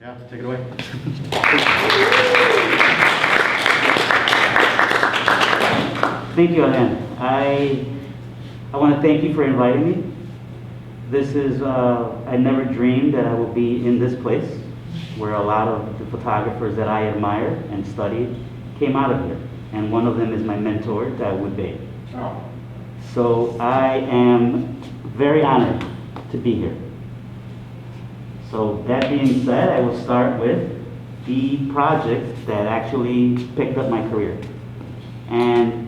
Yeah, take it away. Thank you, Alan. I want to thank you for inviting me. This is, I never dreamed that I would be in this place where a lot of the photographers that I admire and studied came out of here. And one of them is my mentor, Dawood Bey. Oh. So I am very honored to be here. So that being said, I will start with the project that actually picked up my career. And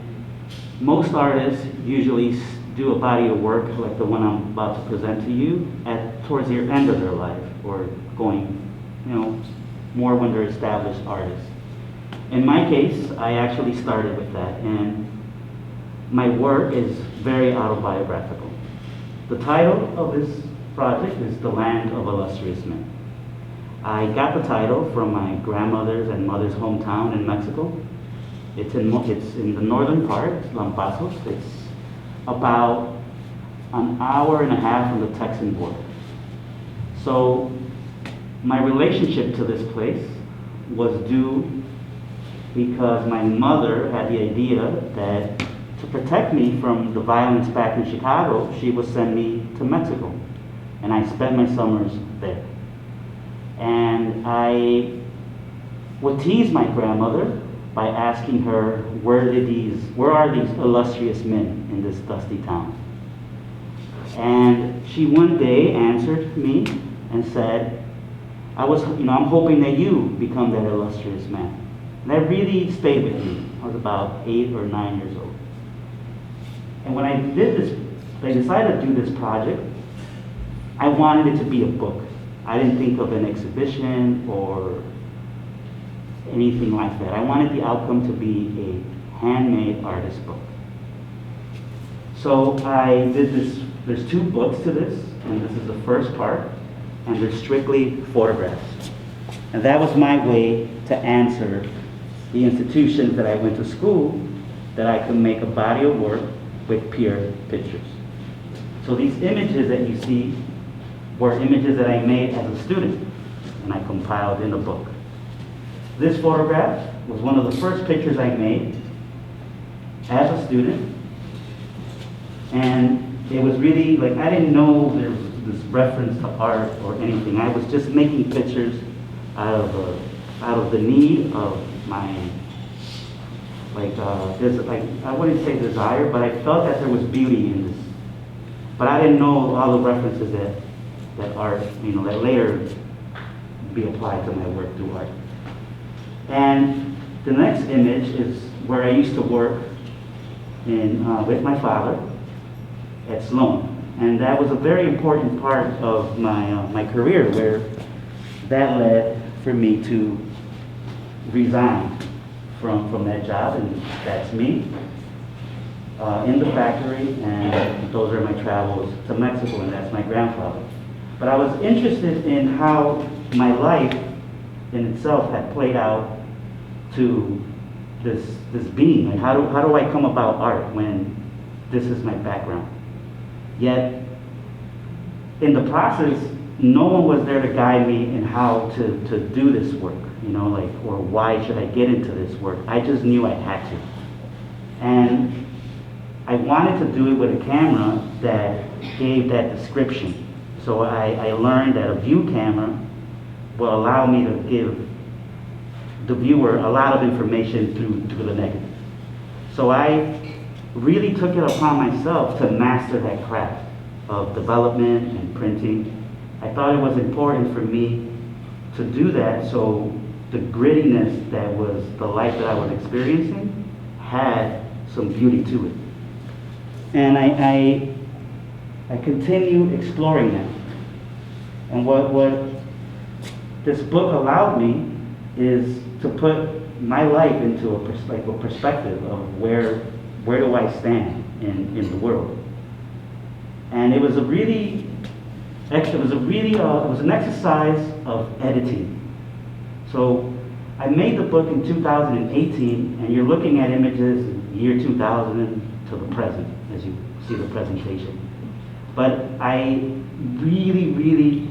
most artists usually do a body of work like the one I'm about to present to you towards the end of their life, or going, more when they're established artists. In my case, I actually started with that, and my work is very autobiographical. The title of this project is The Land of Illustrious Men. I got the title from my grandmother's and mother's hometown in Mexico. It's in the northern part, Lampazos. It's about an hour and a half from the Texan border. So my relationship to this place was due because my mother had the idea that to protect me from the violence back in Chicago, she would send me to Mexico. And I spent my summers there. And I would tease my grandmother by asking her, where are these illustrious men in this dusty town? And she one day answered me and said, I'm hoping that you become that illustrious man. And that really stayed with me. I was about 8 or 9 years old. And when I decided to do this project, I wanted it to be a book. I didn't think of an exhibition or anything like that. I wanted the outcome to be a handmade artist book. So I did this, there's 2 books to this, and this is the first part, and they're strictly photographs. And that was my way to answer the institutions that I went to school, that I could make a body of work with pure pictures. So these images that you see were images that I made as a student, and I compiled in a book. This photograph was one of the first pictures I made as a student, and it was really like, I didn't know there was this reference to art or anything. I was just making pictures out of the need of my, I wouldn't say desire, but I felt that there was beauty in this. But I didn't know all the references that art, that later be applied to my work through art. And the next image is where I used to work with my father at Sloan. And that was a very important part of my career, where that led for me to resign from that job, and that's me in the factory, and those are my travels to Mexico, and that's my grandfather. But I was interested in how my life in itself had played out to this being. Like, how do I come about art when this is my background? Yet, in the process, no one was there to guide me in how to do this work, or why should I get into this work. I just knew I had to. And I wanted to do it with a camera that gave that description. So I learned that a view camera will allow me to give the viewer a lot of information through the negative. So I really took it upon myself to master that craft of development and printing. I thought it was important for me to do that, so the grittiness that was the life that I was experiencing had some beauty to it. And I continue exploring that. And what this book allowed me is to put my life into a perspective of where do I stand in the world. And it was an exercise of editing. So I made the book in 2018, and you're looking at images in year 2000 to the present as you see the presentation. But I really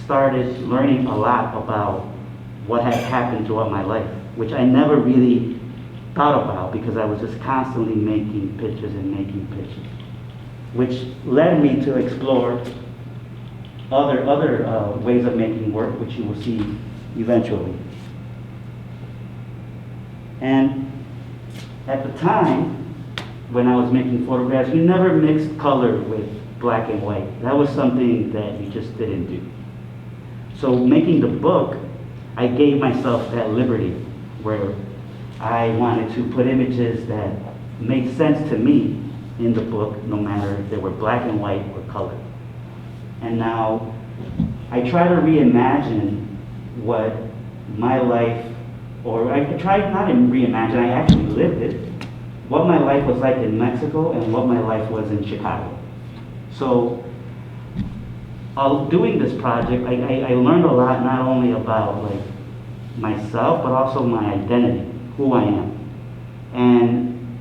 started learning a lot about what had happened throughout my life, which I never really thought about because I was just constantly making pictures and making pictures, which led me to explore other ways of making work, which you will see eventually. And at the time, when I was making photographs, you never mixed color with black and white. That was something that you just didn't do. So making the book, I gave myself that liberty where I wanted to put images that made sense to me in the book, no matter if they were black and white or color. And now I try to reimagine what my life, or I try not to reimagine, I actually lived it, what my life was like in Mexico and what my life was in Chicago. So doing this project, I learned a lot, not only about like myself, but also my identity, who I am. And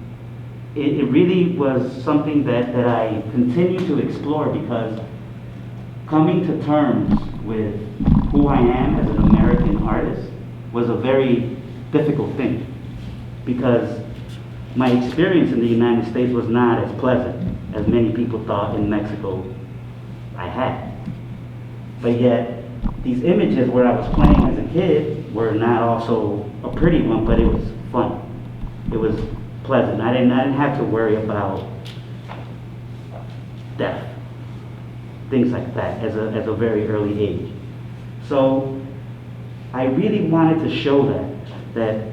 it really was something that I continue to explore, because coming to terms with who I am as an American artist was a very difficult thing, because my experience in the United States was not as pleasant as many people thought in Mexico I had. But yet, these images where I was playing as a kid were not also a pretty one, but it was fun. It was pleasant. I didn't have to worry about death, things like that, as a very early age. So I really wanted to show that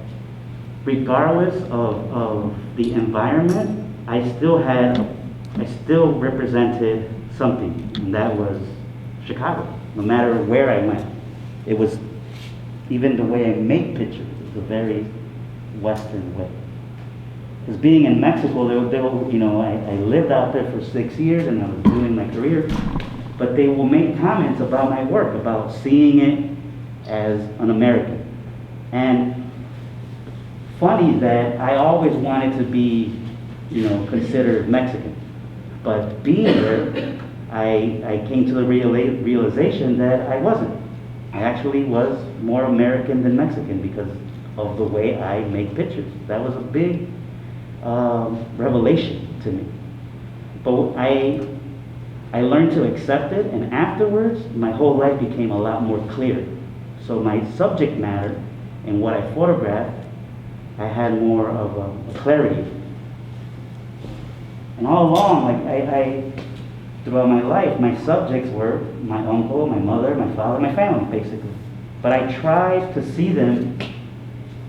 regardless of the environment, I still represented something, and that was Chicago. No matter where I went, it was, even the way I make pictures, it was a very Western way. Because being in Mexico, I lived out there for 6 years and I was doing my career, but they will make comments about my work, about seeing it as an American. And funny that I always wanted to be, considered Mexican. But being there, I came to the realization that I wasn't. I actually was more American than Mexican because of the way I make pictures. That was a big revelation to me. But I learned to accept it, and afterwards, my whole life became a lot more clear. So my subject matter and what I photographed, I had more of a clarity. And all along, throughout my life, my subjects were my uncle, my mother, my father, my family, basically. But I tried to see them,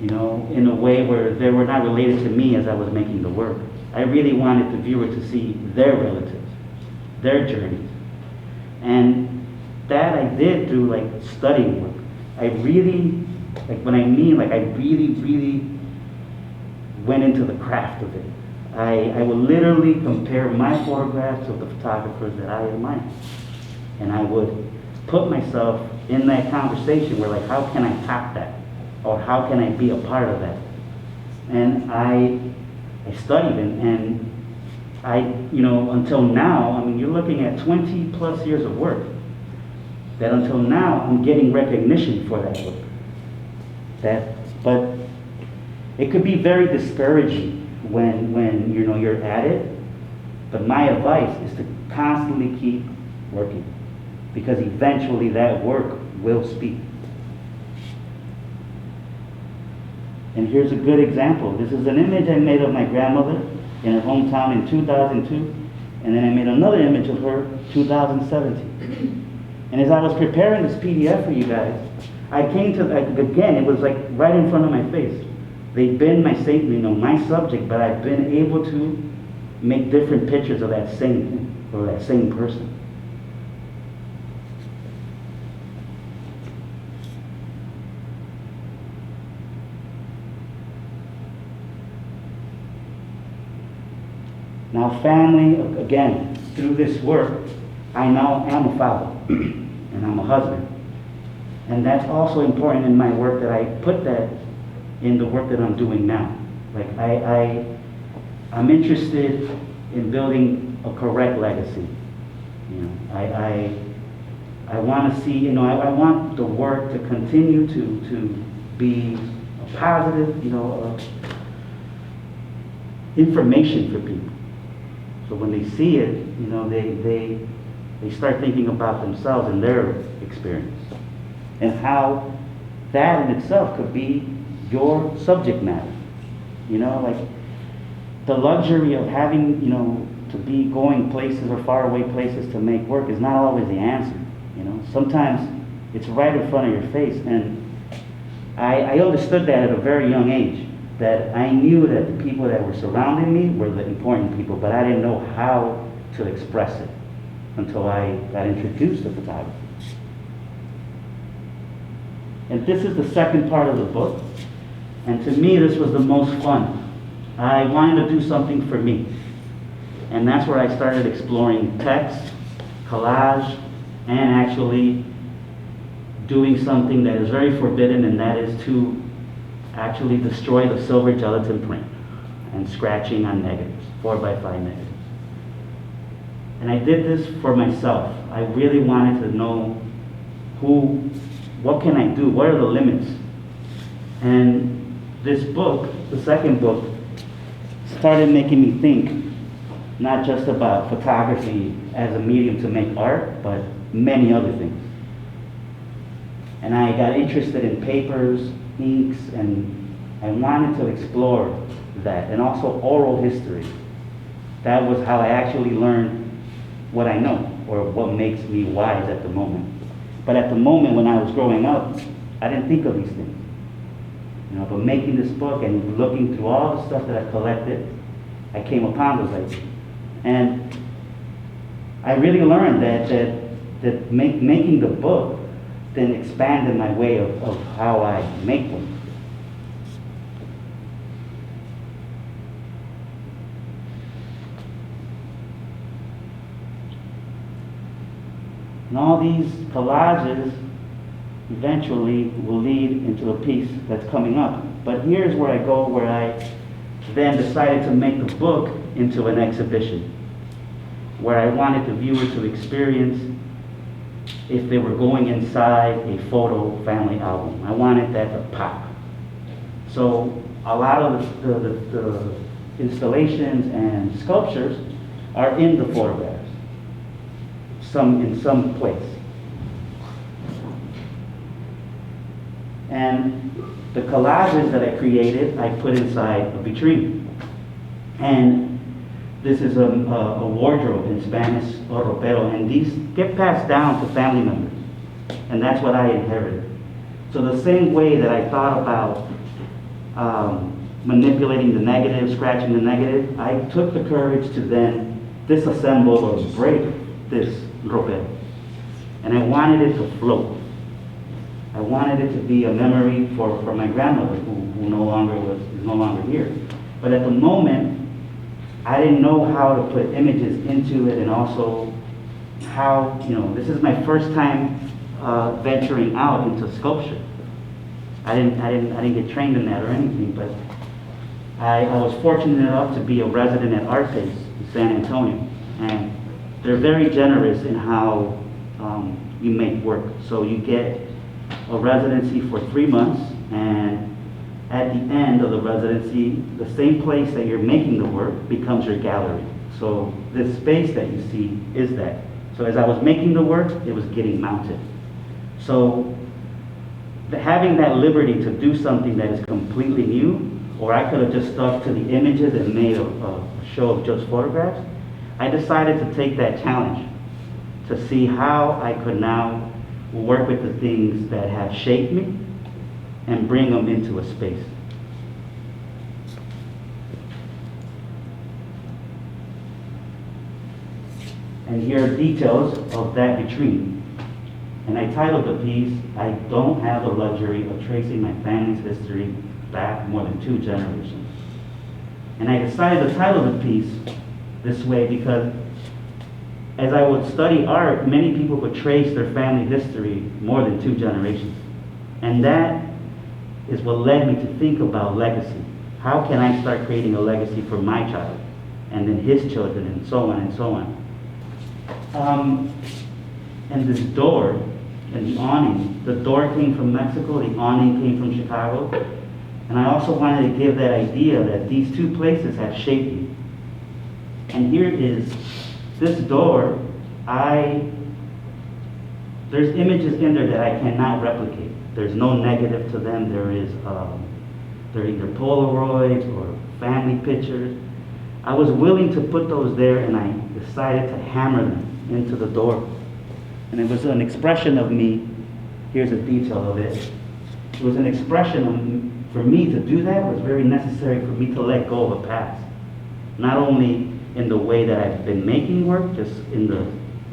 in a way where they were not related to me as I was making the work. I really wanted the viewer to see their relatives, their journeys. And that I did through studying work. I really, I really went into the craft of it. I would literally compare my photographs of the photographers that I admire. And I would put myself in that conversation where how can I top that? Or how can I be a part of that? And I studied and I, until now, you're looking at 20 plus years of work. That until now, I'm getting recognition for that work. But it could be very discouraging when you're at it. But my advice is to constantly keep working, because eventually that work will speak. And here's a good example. This is an image I made of my grandmother in her hometown in 2002, and then I made another image of her 2017. And as I was preparing this PDF for you guys, I came to, again, it was right in front of my face. They've been my subject, but I've been able to make different pictures of that same thing, or that same person. Now family, again, through this work, I now am a father, and I'm a husband. And that's also important in my work, that I put that in the work that I'm doing now. I'm interested in building a correct legacy. I want to see, you know, I want the work to continue to be a positive, you know, information for people. So when they see it, you know, they start thinking about themselves and their experience, and how that in itself could be your subject matter. You know, like the luxury of having, you know, to be going places or faraway places to make work is not always the answer. You know, sometimes it's right in front of your face, and I understood that at a very young age, that I knew that the people that were surrounding me were the important people, but I didn't know how to express it until I got introduced to photography. And this is the second part of the book, and to me this was the most fun. I wanted to do something for me, and that's where I started exploring text, collage, and actually doing something that is very forbidden, and that is to actually destroy the silver gelatin print and scratching on negatives, 4x5 negatives. And I did this for myself. I really wanted to know what can I do? What are the limits? And this book, the second book, started making me think not just about photography as a medium to make art, but many other things. And I got interested in papers, inks, and I wanted to explore that, and also oral history. That was how I actually learned what I know, or what makes me wise at the moment. But at the moment when I was growing up, I didn't think of these things. You know, but making this book and looking through all the stuff that I collected, I came upon those ideas. And I really learned that making the book then expanded my way of how I make them. And all these collages eventually will lead into a piece that's coming up. But here's where I go, where I then decided to make the book into an exhibition, where I wanted the viewer to experience if they were going inside a photo family album. I wanted that to pop. So a lot of the installations and sculptures are in the photographs, in some place. And the collages that I created, I put inside a vitrine. And this is a wardrobe, in Spanish, or ropero, and these get passed down to family members. And that's what I inherited. So the same way that I thought about manipulating the negative, scratching the negative, I took the courage to then disassemble or break this ropero. And I wanted it to float. I wanted it to be a memory for my grandmother, who is no longer here. But at the moment, I didn't know how to put images into it, and also how, you know, this is my first time venturing out into sculpture. I didn't get trained in that or anything, but I was fortunate enough to be a resident at Artpace in San Antonio, and they're very generous in how you make work. So you get a residency for 3 months, and at the end of the residency, the same place that you're making the work becomes your gallery. So this space that you see is that. So as I was making the work, it was getting mounted. So having that liberty to do something that is completely new, or I could have just stuck to the images and made a show of just photographs, I decided to take that challenge to see how I could now work with the things that have shaped me and bring them into a space. And here are details of that vitrine. And I titled the piece, "I Don't Have the Luxury of Tracing My Family's History Back More Than 2 Generations." And I decided to title the piece this way because as I would study art, many people would trace their family history more than 2 generations. And that is what led me to think about legacy. How can I start creating a legacy for my child, and then his children, and so on and so on. And this door and the awning, the door came from Mexico, the awning came from Chicago. And I also wanted to give that idea that these two places have shaped me. And here is this door, there's images in there that I cannot replicate. There's no negative to them. They're either Polaroids or family pictures. I was willing to put those there, and I decided to hammer them into the door. And it was an expression of me. Here's a detail of it. It was an expression of, for me to do that was very necessary for me to let go of a past. Not only in the way that I've been making work, just in the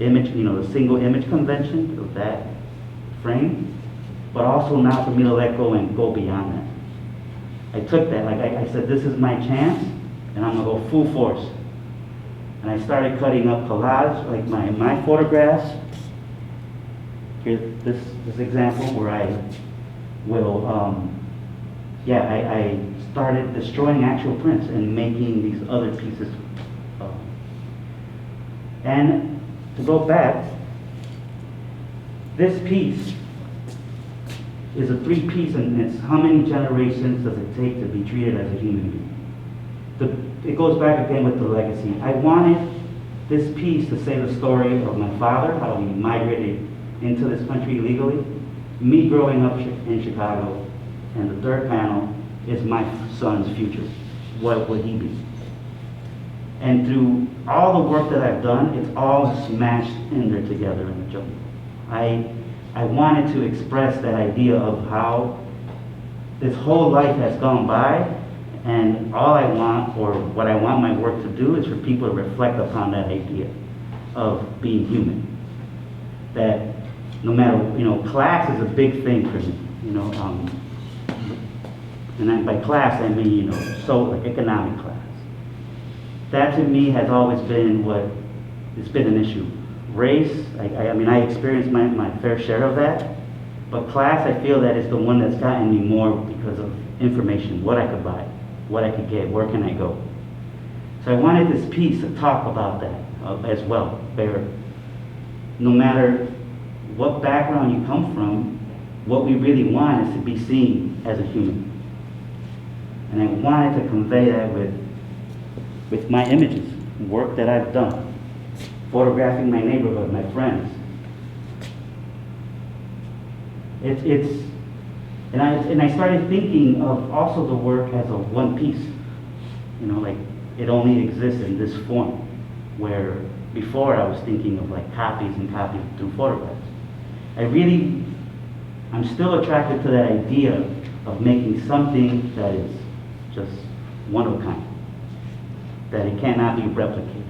image, the single image convention of that frame, but also now for me to let go and go beyond that. I took that, like I said, this is my chance, and I'm gonna go full force. And I started cutting up collage, like my photographs. Here's this example where I will, I started destroying actual prints and making these other pieces. And to go back, this piece is a 3-piece, and it's how many generations does it take to be treated as a human being? It goes back again with the legacy. I wanted this piece to say the story of my father, how he migrated into this country illegally, me growing up in Chicago, and the third panel is my son's future. What would he be? And through all the work that I've done, it's all smashed in there together in the jungle. I wanted to express that idea of how this whole life has gone by, and all I want, or what I want my work to do, is for people to reflect upon that idea of being human. That no matter, class is a big thing for me, and by class I mean, so like economic class. That to me has always been it's been an issue. Race, I experienced my fair share of that, but class, I feel that is the one that's gotten me more because of information, what I could buy, what I could get, where can I go. So I wanted this piece to talk about that as well, where no matter what background you come from, what we really want is to be seen as a human. And I wanted to convey that with my images, work that I've done, photographing my neighborhood, my friends. And I started thinking of also the work as a one piece, like it only exists in this form, where before I was thinking of like copies and copies through photographs. I'm still attracted to that idea of making something that is just one of a kind, that it cannot be replicated.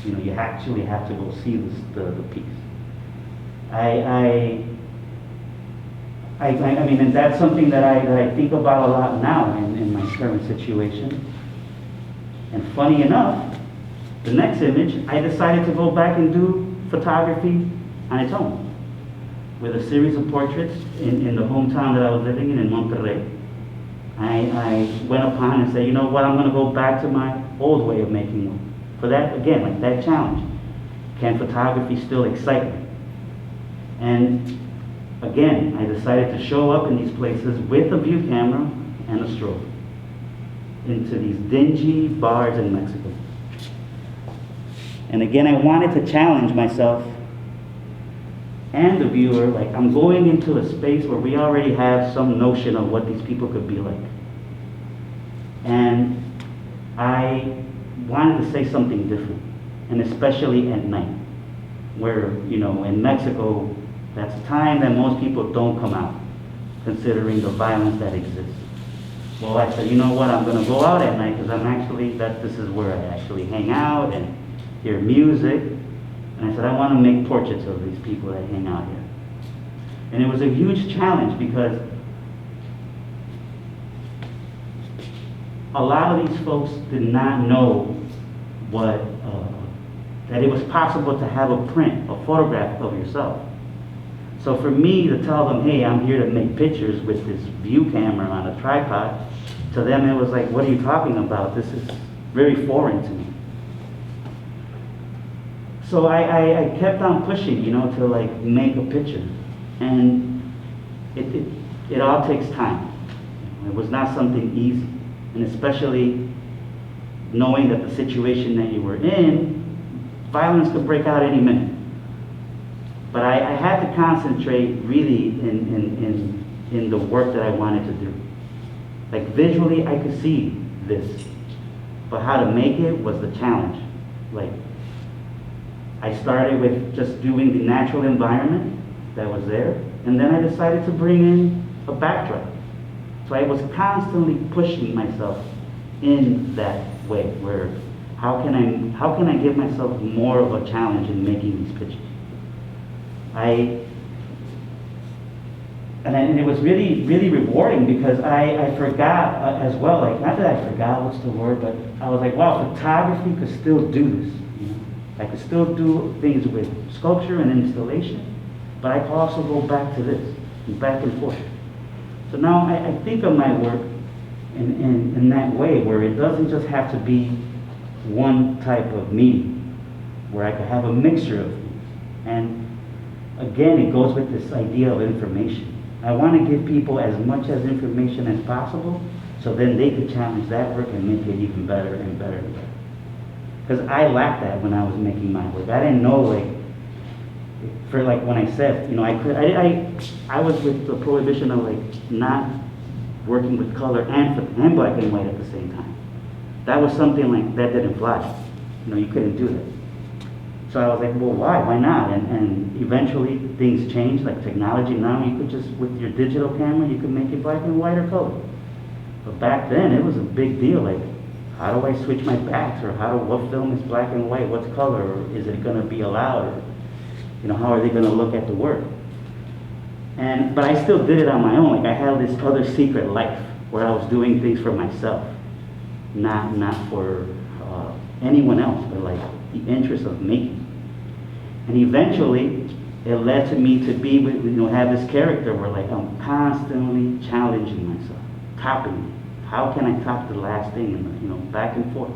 You actually have to go see the piece. And that's something that I think about a lot now in my current situation. And funny enough, the next image, I decided to go back and do photography on its own, with a series of portraits in the hometown that I was living in Monterrey. I went upon and said, you know what, I'm going to go back to my old way of making work. For that, again, like that challenge. Can photography still excite me? And again, I decided to show up in these places with a view camera and a strobe into these dingy bars in Mexico. And again, I wanted to challenge myself and the viewer, like I'm going into a space where we already have some notion of what these people could be like. And I wanted to say something different, and especially at night, where, in Mexico, that's a time that most people don't come out, considering the violence that exists. Well, I said, you know what, I'm going to go out at night, because this is where I actually hang out and hear music. And I said, I want to make portraits of these people that hang out here. And it was a huge challenge, because a lot of these folks did not know that it was possible to have a print, a photograph of yourself. So for me to tell them, hey, I'm here to make pictures with this view camera on a tripod, to them it was like, what are you talking about? This is very foreign to me. So I kept on pushing, to like make a picture. And it all takes time. It was not something easy. And especially knowing that the situation that you were in, violence could break out any minute. But I had to concentrate really in the work that I wanted to do. Like visually, I could see this, but how to make it was the challenge. Like, I started with just doing the natural environment that was there, and then I decided to bring in a backdrop. So I was constantly pushing myself in that way, where how can I give myself more of a challenge in making these pictures? And it was really, really rewarding because I forgot as well, like, not that I forgot what's the word, but I was like, wow, photography could still do this. I could still do things with sculpture and installation, but I could also go back to this, and back and forth. So now I think of my work in that way, where it doesn't just have to be one type of medium, where I could have a mixture of things. And again, it goes with this idea of information. I want to give people as much as information as possible, so then they could challenge that work and make it even better and better and better. Because I lacked that when I was making my work. I didn't know, like, for like when I said, I was with the prohibition of like not working with color and black and white at the same time. That was something like that didn't fly. You couldn't do that. So I was like, well, why not? And eventually things changed, like technology. Now you could just, with your digital camera, you could make it black and white or color. But back then it was a big deal. Like, how do I switch my backs? Or what film is black and white? What's color? Or is it gonna be allowed? Or, how are they gonna look at the work? But I still did it on my own. Like, I had this other secret life where I was doing things for myself, not for anyone else, but like the interest of making. And eventually, it led to me to be with, have this character where like I'm constantly challenging myself, topping it. How can I top the last thing? And back and forth.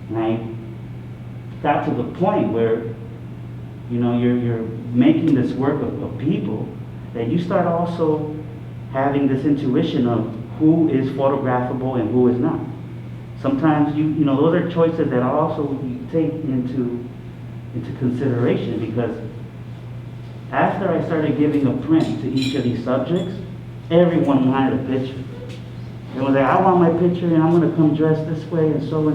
And I got to the point where, you're making this work of people, that you start also having this intuition of who is photographable and who is not. Sometimes those are choices that also you take into consideration, because after I started giving a print to each of these subjects, everyone wanted a picture. They was like, I want my picture, and I'm gonna come dressed this way and so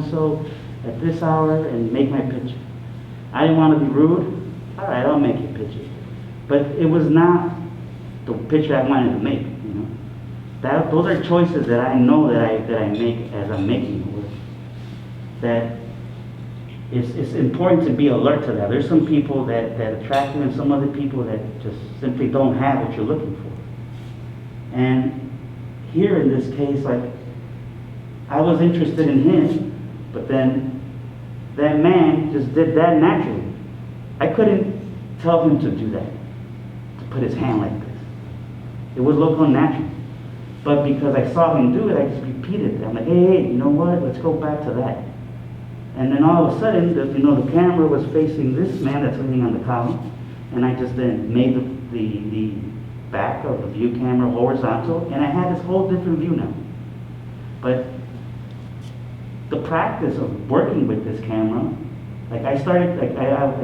at this hour and make my picture. I didn't want to be rude. All right, I'll make your picture. But it was not the picture I wanted to make. Those are choices that I know that I make as I'm making the work. That it's important to be alert to that. There's some people that attract you, and some other people that just simply don't have what you're looking for. And here in this case, like, I was interested in him, but then that man just did that naturally. I couldn't tell him to do that, to put his hand like this. It would look unnatural. But because I saw him do it, I just repeated it. I'm like, hey, you know what? Let's go back to that. And then all of a sudden, the camera was facing this man that's leaning on the column, and I just then made the back of the view camera horizontal, and I had this whole different view now. But the practice of working with this camera, like I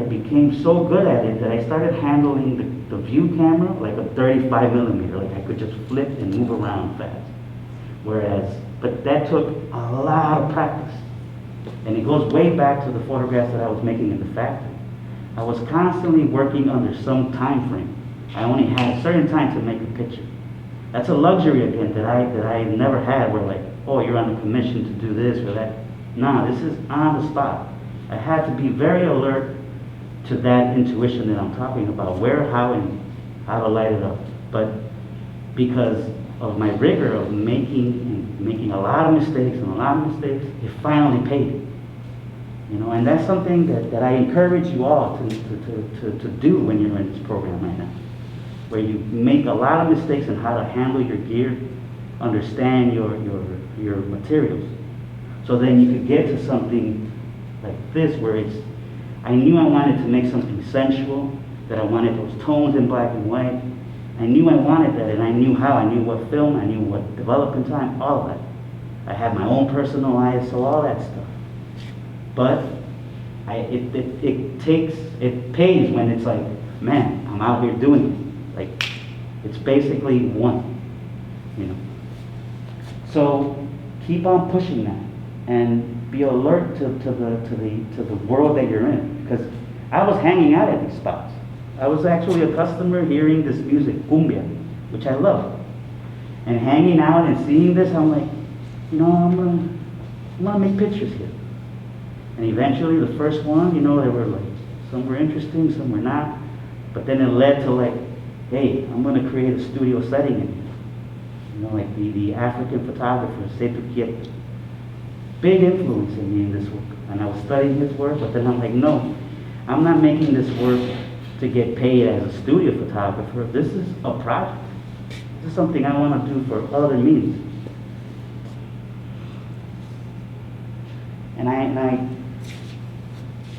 became so good at it that I started handling the view camera like a 35 millimeter. Like, I could just flip and move around fast. But that took a lot of practice. And it goes way back to the photographs that I was making in the factory. I was constantly working under some time frame. I only had a certain time to make a picture. That's a luxury again that I never had, where like, oh, you're on a commission to do this or that. No, this is on the spot. I had to be very alert to that intuition that I'm talking about, where, how, and how to light it up. But because of my rigor of making a lot of mistakes, it finally paid. And that's something that I encourage you all to do when you're in this program right now, where you make a lot of mistakes in how to handle your gear, understand your materials. So then you could get to something like this where I knew I wanted to make something sensual, that I wanted those tones in black and white. I knew I wanted that, and I knew how. I knew what film, I knew what development time, all of that. I had my own personal ISO, all that stuff. But it pays when it's like, man, I'm out here doing it. Like, it's basically one, you know. So keep on pushing that, and be alert to the world that you're in. Because I was hanging out at these spots. I was actually a customer hearing this music, cumbia, which I love. And hanging out and seeing this, I'm like, you know, I'm gonna make pictures here. And eventually the first one, you know, they were like, some were interesting, some were not. But then it led to like, hey, I'm gonna create a studio setting in here. You know, like the African photographer, Setu Kieto. Big influence in me in this work. And I was studying his work, but then I'm like, no, I'm not making this work to get paid as a studio photographer. This is a project. This is something I want to do for other means. And I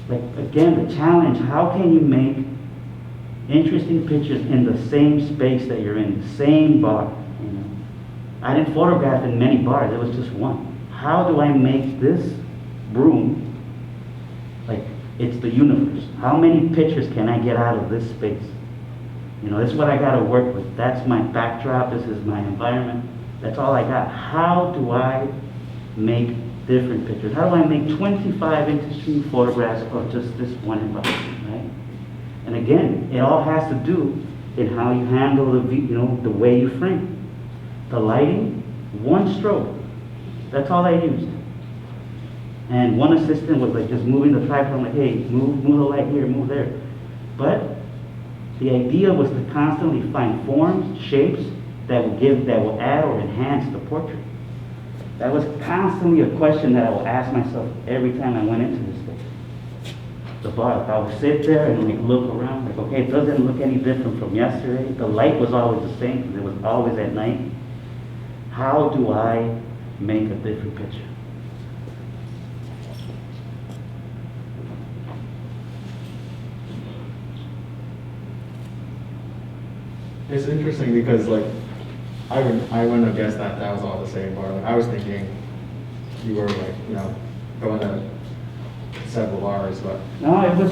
like, again, the challenge, how can you make interesting pictures in the same space that you're in, the same bar, you know? I didn't photograph in many bars, it was just one. How do I make this room, like, it's the universe? How many pictures can I get out of this space? You know, this is what I got to work with. That's my backdrop, this is my environment. That's all I got. How do I make different pictures? How do I make 25 interesting photographs of just this one environment, right? And again, it all has to do in how you handle the way you frame. The lighting, one stroke. That's all I used. And one assistant was like just moving the tripod. I'm like, hey, move the light here, move there. But the idea was to constantly find forms, shapes that will add or enhance the portrait. That was constantly a question that I would ask myself every time I went into this space. The bar, I would sit there and like look around, like, okay, it doesn't look any different from yesterday. The light was always the same because it was always at night. How do I make a different picture? It's interesting because, like, I wouldn't have guessed that was all the same bar. Like, I was thinking you were, like, you know, going to several bars, but no, it was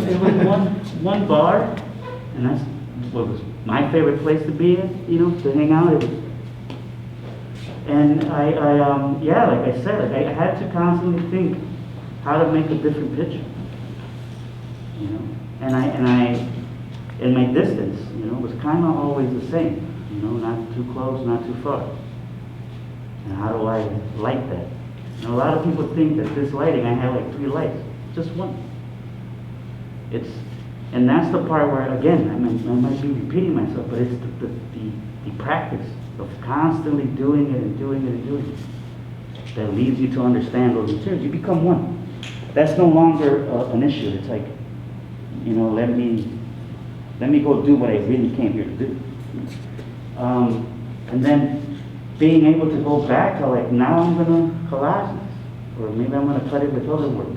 one bar, and that's what was my favorite place to be in, you know, to hang out. And yeah, like I said, like I had to constantly think how to make a different picture, you know, and my distance, you know, was kind of always the same, you know, not too close, not too far. And how do I light that? And a lot of people think that this lighting, I had like 3 lights, just one. And that's the part where, again, I might be repeating myself, but it's the practice of constantly doing it and doing it and doing it that leads you to understand those materials. You become one. That's no longer an issue. It's like, you know, let me go do what I really came here to do. And then being able to go back to like, now I'm gonna collage this, or maybe I'm gonna cut it with other work.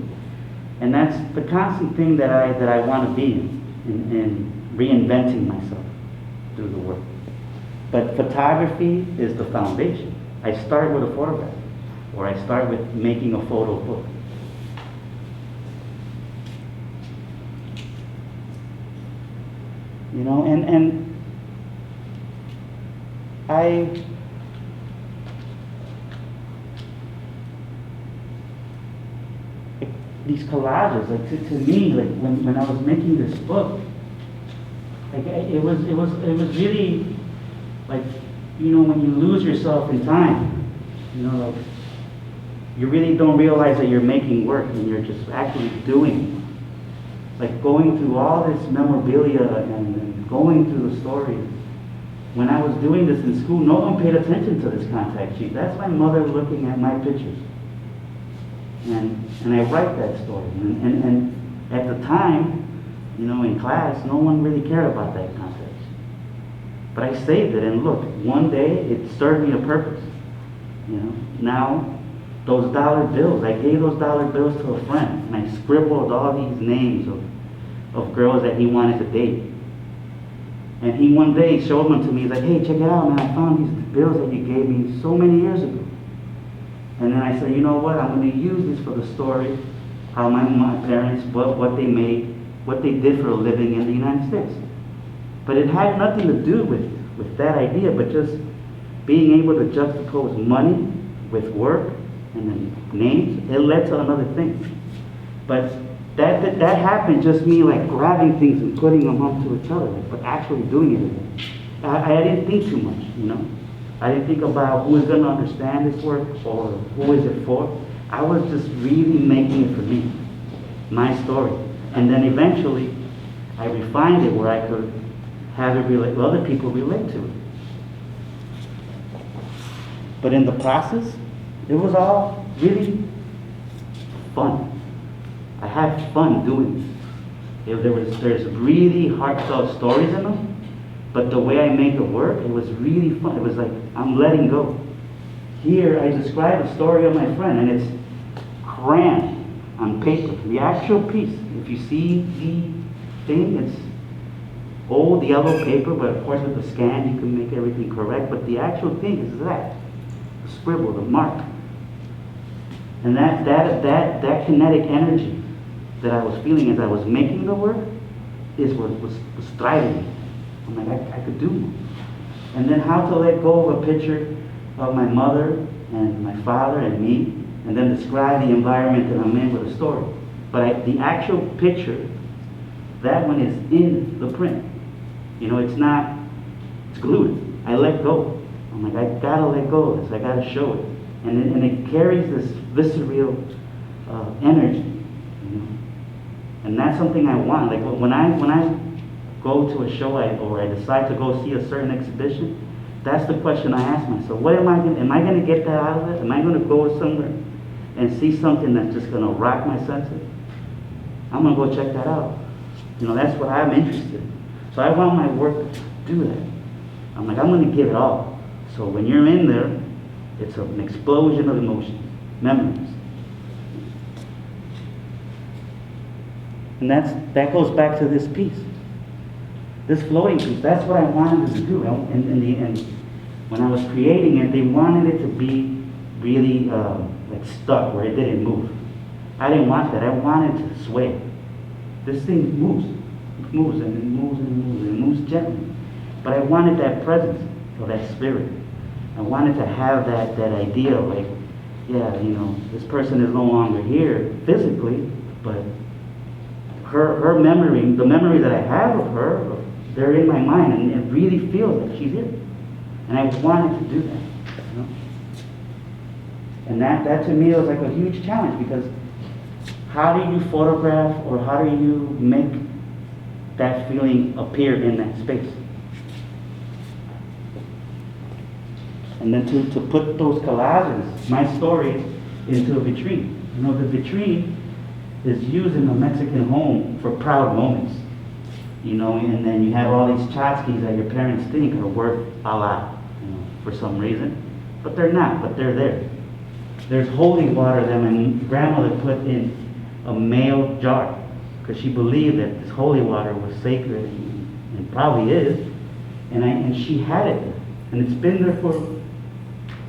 And that's the constant thing that I want to be in reinventing myself through the work. But photography is the foundation. I start with a photograph, or I start with making a photo book. You know, and these collages, like to me, like when I was making this book, like it was really like, you know, when you lose yourself in time, you know, like you really don't realize that you're making work and you're just actually doing it. Like going through all this memorabilia and going through the stories. When I was doing this in school, no one paid attention to this contact sheet. That's my mother looking at my pictures. And I write that story. And at the time, you know, in class, no one really cared about that contact sheet. But I saved it, and look, one day it served me a purpose. you know. Now, those dollar bills, I gave those dollar bills to a friend, and I scribbled all these names of girls that he wanted to date. And he one day showed them to me. He's like, hey, check it out, man. I found these bills that you gave me so many years ago. And then I said, you know what? I'm going to use this for the story, how my parents, what they made, what they did for a living in the United States. But it had nothing to do with that idea, but just being able to juxtapose money with work and then names. It led to another thing. But that happened just me like grabbing things and putting them onto each other, but actually doing it. I didn't think too much, you know. I didn't think about who is going to understand this work or who is it for. I was just really making it for me, my story. And then eventually, I refined it where I could have it relate, other people relate to it. But in the process, it was all really fun. I had fun doing this. There's really heartfelt stories in them, but the way I made the work, it was really fun. It was like, I'm letting go. Here, I describe the story of my friend, and it's crammed on paper. The actual piece, if you see the thing, it's old yellow paper, but of course with the scan, you can make everything correct, but the actual thing is that, the scribble, the mark. And that kinetic energy that I was feeling as I was making the work is what was driving me. I'm like, I could do more. And then how to let go of a picture of my mother and my father and me, and then describe the environment that I'm in with a story. But the actual picture, that one is in the print. You know, it's not, it's glued. I let go. I'm like, I gotta let go of this. I gotta show it. And it carries this visceral energy, you know. And that's something I want. Like when I go to a show or I decide to go see a certain exhibition, that's the question I ask myself. What am I going to get that out of it? Am I going to go somewhere and see something that's just going to rock my senses? I'm going to go check that out. You know, that's what I'm interested in. So I want my work to do that. I'm like, I'm going to give it all. So when you're in there, it's an explosion of emotions, memories. And that goes back to this piece. This floating piece, that's what I wanted to do. And when I was creating it, they wanted it to be really like stuck, where it didn't move. I didn't want that. I wanted to sway. This thing moves. It moves and it moves and it moves and it moves gently. But I wanted that presence of that spirit. I wanted to have that idea of like, yeah, you know, this person is no longer here physically, but her memory, the memory that I have of her, they're in my mind, and it really feels like she's here. And I wanted to do that, you know? And that to me was like a huge challenge, because how do you photograph or how do you make that feeling appear in that space? And then to put those collages, my stories, into a vitrine. You know, the vitrine is used in a Mexican home for proud moments. You know, and then you have all these tchotchkes that your parents think are worth a lot, you know, for some reason. But they're not, but they're there. There's holy water that my grandmother put in a mail jar, because she believed that this holy water was sacred, and probably is. And she had it there. And it's been there for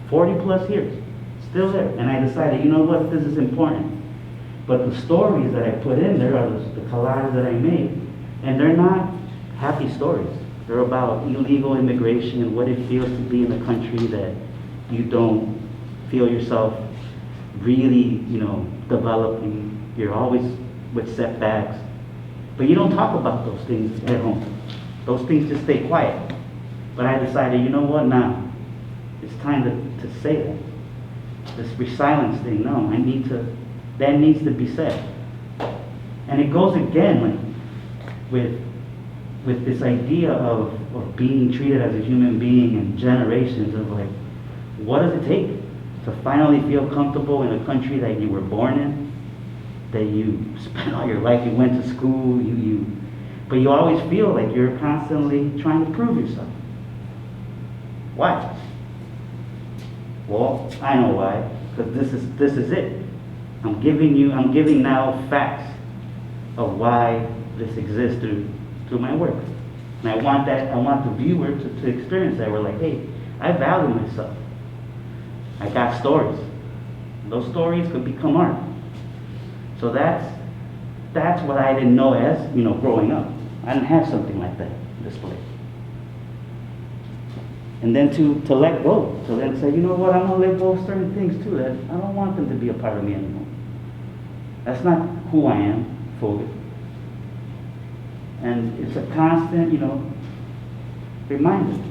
40 plus years, still there. And I decided, you know what, this is important. But the stories that I put in there are the collages that I made. And they're not happy stories. They're about illegal immigration and what it feels to be in a country that you don't feel yourself really, you know, developing. You're always with setbacks. But you don't talk about those things at home. Those things just stay quiet. But I decided, you know what, now, it's time to say that. This resilience thing, no, that needs to be said. And it goes again, like, with this idea of being treated as a human being and generations of like, what does it take to finally feel comfortable in a country that you were born in, that you spent all your life, you went to school, but you always feel like you're constantly trying to prove yourself. Why? Well, I know why, because this is it. I'm giving now facts of why this exists through my work. And I want the viewer to experience that. We're like, hey, I value myself. I got stories. Those stories could become art. So that's what I didn't know as, growing up. I didn't have something like that displayed. And then to let go, to then say, you know what, I'm gonna let go of certain things too, that I don't want them to be a part of me anymore. That's not who I am fully. And it's a constant, reminder.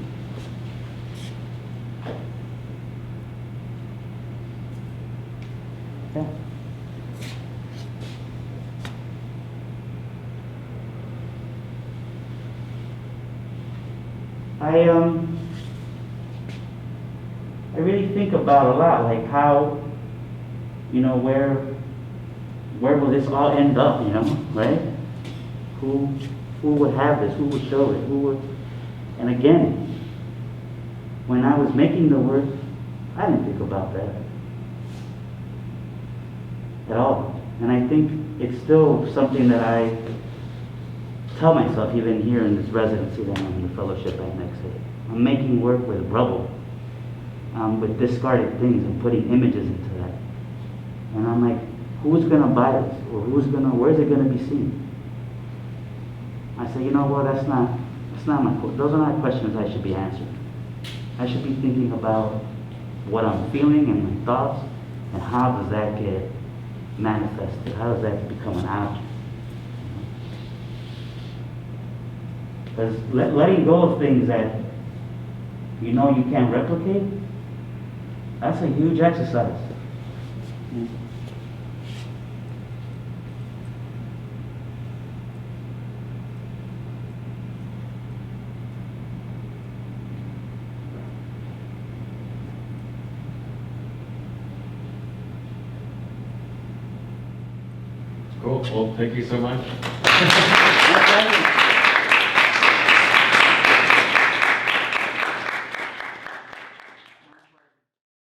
Yeah. I really think about a lot, like how, where will this all end up, right? Who would have this? Who would show it? And again, when I was making the work, I didn't think about that at all. And I think it's still something that I tell myself, even here in this residency that I'm in, the fellowship at next day. I'm making work with rubble, with discarded things and putting images into that. And I'm like, who's gonna buy this? Or where's it gonna be seen? I say, that's not those are not questions I should be answering. I should be thinking about what I'm feeling and my thoughts, and how does that get manifested? How does that become an object? Because letting go of things that you can't replicate, that's a huge exercise. Cool. Well, thank you so much. My pleasure.